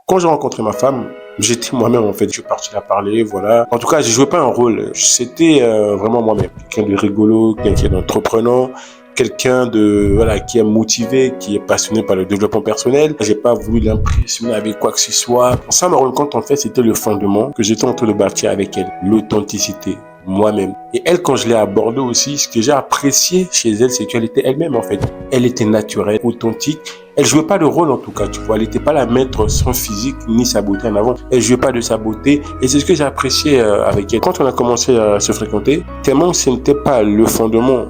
Quand j'ai rencontré ma femme, j'étais moi-même en fait. Je suis parti la parler, voilà. En tout cas, je jouais pas un rôle. C'était vraiment moi-même. Quelqu'un de rigolo, quelqu'un d'entreprenant, quelqu'un de voilà qui est motivé, qui est passionné par le développement personnel. J'ai pas voulu l'impressionner avec quoi que ce soit. Sans me rendre compte en fait, c'était le fondement que j'étais en train de bâtir avec elle, l'authenticité, moi-même. Et elle, quand je l'ai abordée aussi, ce que j'ai apprécié chez elle, c'est qu'elle était elle-même en fait. Elle était naturelle, authentique. Elle jouait pas de rôle en tout cas, tu vois. Elle n'était pas la mettre son physique ni sa beauté en avant. Elle jouait pas de sa beauté et c'est ce que j'ai apprécié avec elle. Quand on a commencé à se fréquenter, tellement ce n'était pas le fondement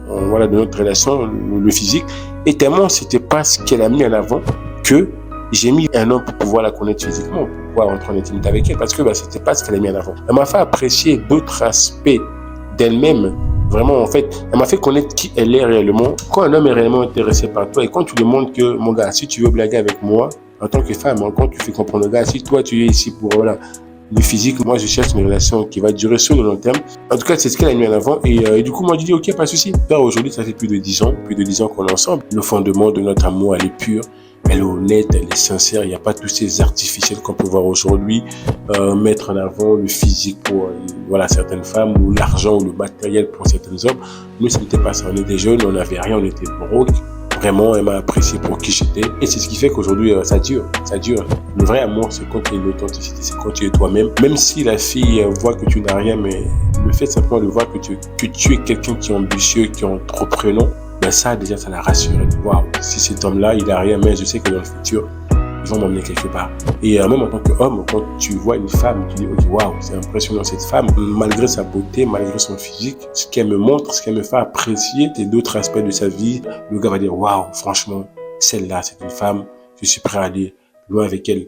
voilà, de notre relation, le physique, et tellement c'était pas ce qu'elle a mis en avant que j'ai mis un an pour pouvoir la connaître physiquement, pour pouvoir entrer en intimité avec elle, parce que c'était pas ce qu'elle a mis en avant. Elle m'a fait apprécier d'autres aspects d'elle-même. Vraiment, en fait, elle m'a fait connaître qui elle est réellement. Quand un homme est réellement intéressé par toi et quand tu lui montres que, mon gars, si tu veux blaguer avec moi, en tant que femme, quand tu fais comprendre au gars, si toi tu es ici pour, voilà, du physique, moi je cherche une relation qui va durer sur le long terme. En tout cas, c'est ce qu'elle a mis en avant. Et du coup, moi je dis, ok, pas de souci. Là, aujourd'hui, ça fait plus de 10 ans qu'on est ensemble. Le fondement de notre amour, elle est pure. Elle est honnête, elle est sincère, il n'y a pas tous ces artificiels qu'on peut voir aujourd'hui, mettre en avant le physique pour voilà, certaines femmes, ou l'argent ou le matériel pour certains hommes. Nous, ce n'était pas ça, on était jeunes, on n'avait rien, on était broke. Vraiment, elle m'a apprécié pour qui j'étais. Et c'est ce qui fait qu'aujourd'hui, ça dure. Le vrai amour, c'est quand tu es l'authenticité, c'est quand tu es toi-même. Même si la fille voit que tu n'as rien, mais le fait simplement de voir que tu es quelqu'un qui est ambitieux, qui est entreprenant, ben ça, déjà, ça la rassure. Elle dit, waouh, si cet homme-là, il a rien, mais je sais que dans le futur, ils vont m'emmener quelque part. Et même en tant qu'homme, quand tu vois une femme, tu dis, ok, waouh, c'est impressionnant cette femme, malgré sa beauté, malgré son physique, ce qu'elle me montre, ce qu'elle me fait apprécier, c'est d'autres aspects de sa vie. Le gars va dire, waouh, franchement, celle-là, c'est une femme, je suis prêt à aller loin avec elle.